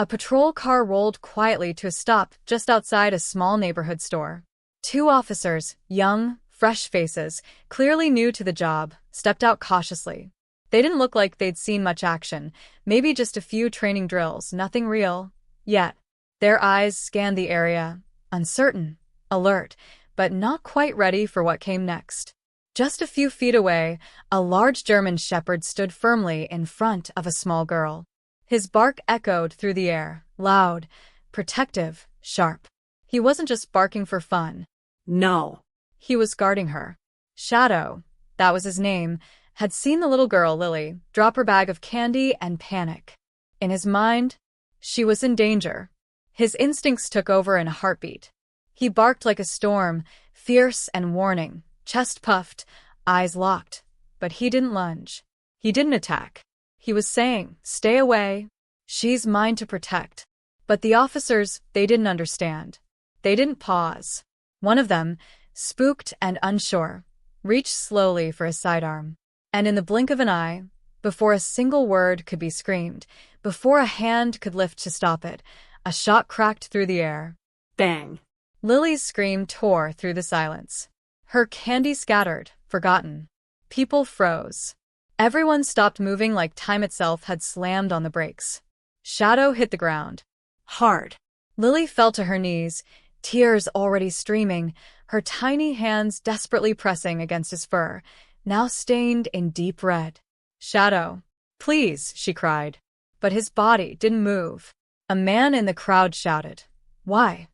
A patrol car rolled quietly to a stop just outside a small neighborhood store. Two officers, young, fresh faces, clearly new to the job, stepped out cautiously. They didn't look like they'd seen much action, maybe just a few training drills, nothing real. Yet, their eyes scanned the area, uncertain, alert, but not quite ready for what came next. Just a few feet away, a large German shepherd stood firmly in front of a small girl. His bark echoed through the air, loud, protective, sharp. He wasn't just barking for fun. No. He was guarding her. Shadow, that was his name, had seen the little girl, Lily, drop her bag of candy and panic. In his mind, she was in danger. His instincts took over in a heartbeat. He barked like a storm, fierce and warning, chest puffed, eyes locked. But he didn't lunge. He didn't attack. He was saying, "Stay away. She's mine to protect." But the officers, they didn't understand. They didn't pause. One of them, spooked and unsure, reached slowly for his sidearm. And in the blink of an eye, before a single word could be screamed, before a hand could lift to stop it, a shot cracked through the air. Bang. Lily's scream tore through the silence. Her candy scattered, forgotten. People froze. Everyone stopped moving like time itself had slammed on the brakes. Shadow hit the ground. Hard. Lily fell to her knees, tears already streaming, her tiny hands desperately pressing against his fur, now stained in deep red. "Shadow, please," she cried. But his body didn't move. A man in the crowd shouted, "Why?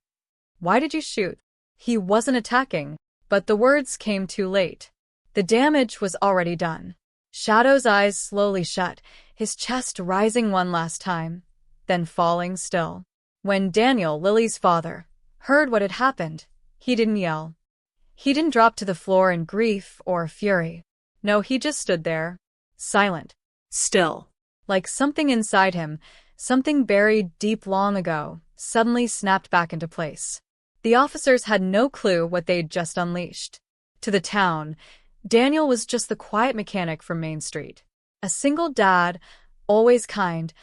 Why did you shoot?" He wasn't attacking, but the words came too late. The damage was already done. Shadow's eyes slowly shut, his chest rising one last time, then falling still. When Daniel, Lily's father, heard what had happened, he didn't yell. He didn't drop to the floor in grief or fury. No, he just stood there, silent. Still. Like something inside him, something buried deep long ago, suddenly snapped back into place. The officers had no clue what they'd just unleashed. To the town, Daniel was just the quiet mechanic from Main Street. A single dad, always kind,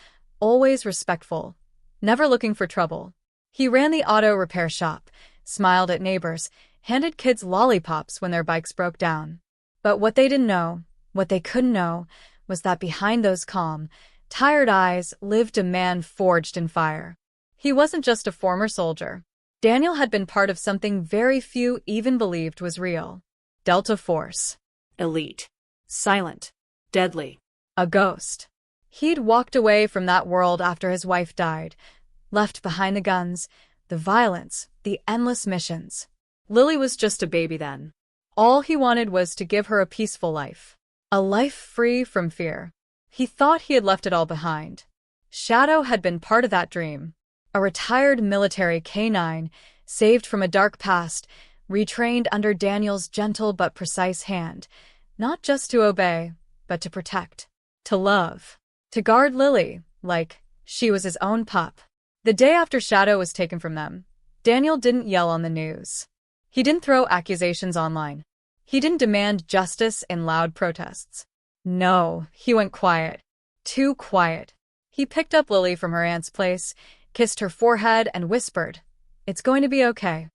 always respectful, never looking for trouble. He ran the auto repair shop, smiled at neighbors, handed kids lollipops when their bikes broke down. But what they didn't know, what they couldn't know, was that behind those calm, tired eyes lived a man forged in fire. He wasn't just a former soldier. Daniel had been part of something very few even believed was real. Delta Force. Elite. Silent. Deadly. A ghost. He'd walked away from that world after his wife died, left behind the guns, the violence, the endless missions. Lily was just a baby then. All he wanted was to give her a peaceful life. A life free from fear. He thought he had left it all behind. Shadow had been part of that dream. A retired military K-9, saved from a dark past, retrained under Daniel's gentle but precise hand, not just to obey, but to protect, to love, to guard Lily, like she was his own pup. The day after Shadow was taken from them, Daniel didn't yell on the news. He didn't throw accusations online. He didn't demand justice in loud protests. No, he went quiet. Too quiet. He picked up Lily from her aunt's place, kissed her forehead, and whispered, "It's going to be okay."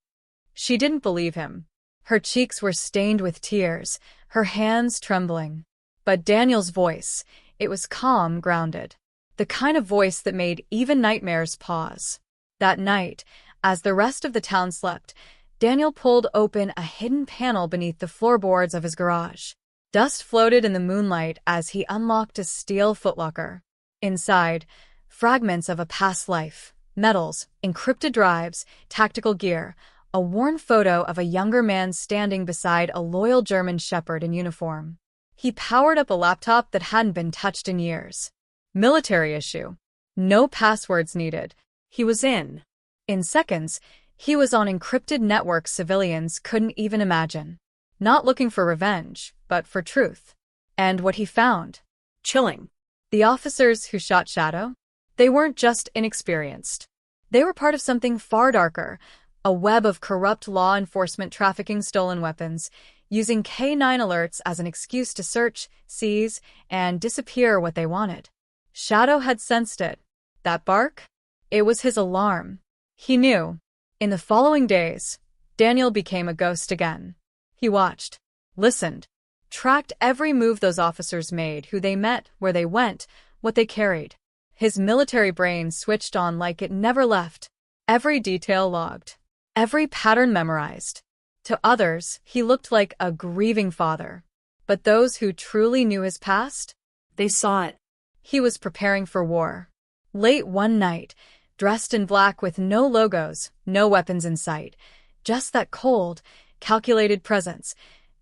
She didn't believe him. Her cheeks were stained with tears, her hands trembling. But Daniel's voice, it was calm, grounded. The kind of voice that made even nightmares pause. That night, as the rest of the town slept, Daniel pulled open a hidden panel beneath the floorboards of his garage. Dust floated in the moonlight as he unlocked a steel footlocker. Inside, fragments of a past life, medals, encrypted drives, tactical gear, a worn photo of a younger man standing beside a loyal German shepherd in uniform. He powered up a laptop that hadn't been touched in years. Military issue. No passwords needed. He was in. In seconds, he was on encrypted networks civilians couldn't even imagine. Not looking for revenge, but for truth. And what he found? Chilling. The officers who shot Shadow? They weren't just inexperienced. They were part of something far darker, a web of corrupt law enforcement trafficking stolen weapons, using K-9 alerts as an excuse to search, seize, and disappear what they wanted. Shadow had sensed it. That bark? It was his alarm. He knew. In the following days, Daniel became a ghost again. He watched, listened, tracked every move those officers made, who they met, where they went, what they carried. His military brain switched on like it never left. Every detail logged. Every pattern memorized. To others, he looked like a grieving father. But those who truly knew his past? They saw it. He was preparing for war. Late one night, dressed in black with no logos, no weapons in sight, just that cold, calculated presence,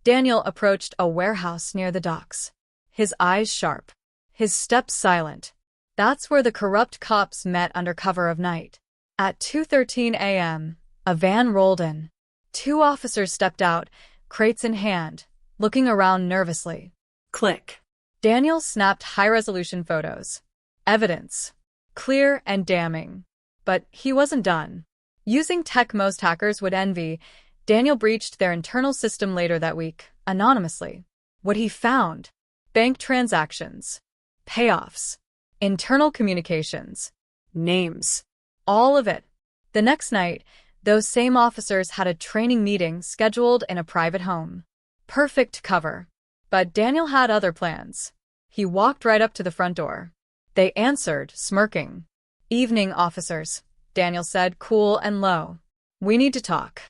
Daniel approached a warehouse near the docks. His eyes sharp, his steps silent. That's where the corrupt cops met under cover of night. At 2:13 a.m., a van rolled in. Two officers stepped out, crates in hand, looking around nervously. Click. Daniel snapped high-resolution photos. Evidence. Clear and damning. But he wasn't done. Using tech most hackers would envy, Daniel breached their internal system later that week, anonymously. What he found: bank transactions, payoffs, internal communications, Names. all of it. The next night, those same officers had a training meeting scheduled in a private home. Perfect cover. But Daniel had other plans. He walked right up to the front door. They answered, smirking. "Evening, officers," Daniel said, cool and low. "We need to talk."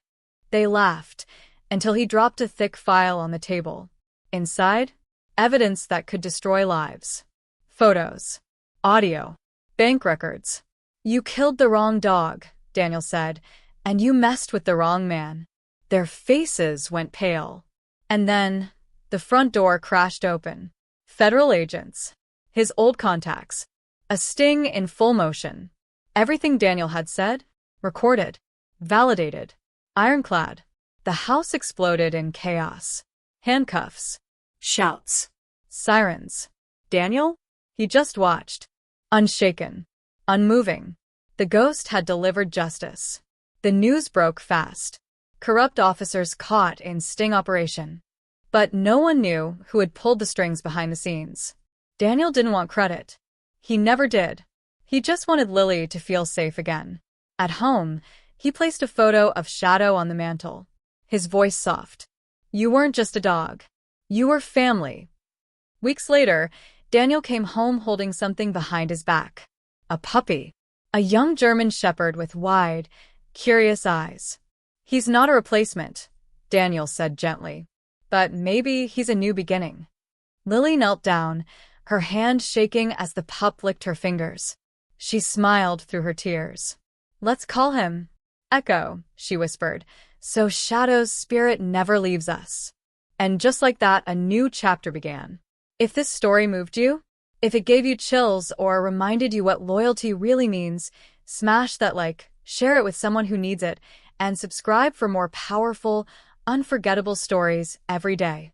They laughed, until he dropped a thick file on the table. Inside, evidence that could destroy lives. Photos. Audio. Bank records. "You killed the wrong dog," Daniel said, "and you messed with the wrong man." Their faces went pale. And then, the front door crashed open. Federal agents. His old contacts. A sting in full motion. Everything Daniel had said, recorded, validated, ironclad. The house exploded in chaos. Handcuffs. Shouts. Sirens. Daniel? He just watched. Unshaken. Unmoving. The ghost had delivered justice. The news broke fast. Corrupt officers caught in sting operation. But no one knew who had pulled the strings behind the scenes. Daniel didn't want credit. He never did. He just wanted Lily to feel safe again. At home, he placed a photo of Shadow on the mantel. His voice soft. "You weren't just a dog. You were family." Weeks later, Daniel came home holding something behind his back. A puppy. A young German shepherd with wide, curious eyes. "He's not a replacement," Daniel said gently. "But maybe he's a new beginning." Lily knelt down, her hand shaking as the pup licked her fingers. She smiled through her tears. "Let's call him Echo," she whispered, "so Shadow's spirit never leaves us." And just like that, a new chapter began. If this story moved you, if it gave you chills or reminded you what loyalty really means, smash that like, share it with someone who needs it, and subscribe for more powerful, unforgettable stories every day.